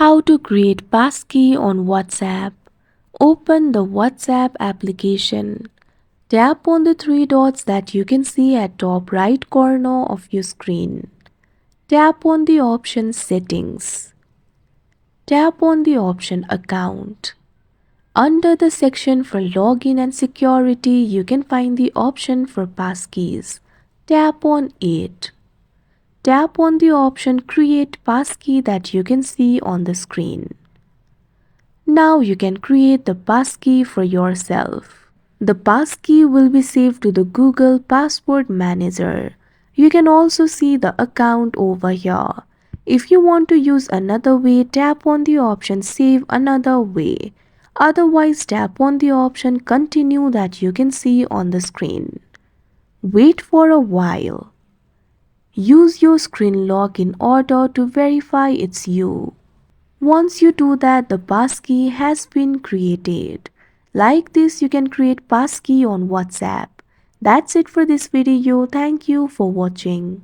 How to create Passkey on WhatsApp. Open the WhatsApp application. Tap on the three dots that you can see at top right corner of your screen. Tap on the option Settings. Tap on the option Account. Under the section for Login and Security, you can find the option for Passkeys. Tap on it. Tap on the option Create Passkey that you can see on the screen. Now you can create the passkey for yourself. The passkey will be saved to the Google Password Manager. You can also see the account over here. If you want to use another way, tap on the option Save Another Way. Otherwise, tap on the option Continue that you can see on the screen. Wait for a while. Use your screen lock in order to verify it's you. Once you do that, the passkey has been created. Like this, you can create passkey on WhatsApp. That's it for this video. Thank you for watching.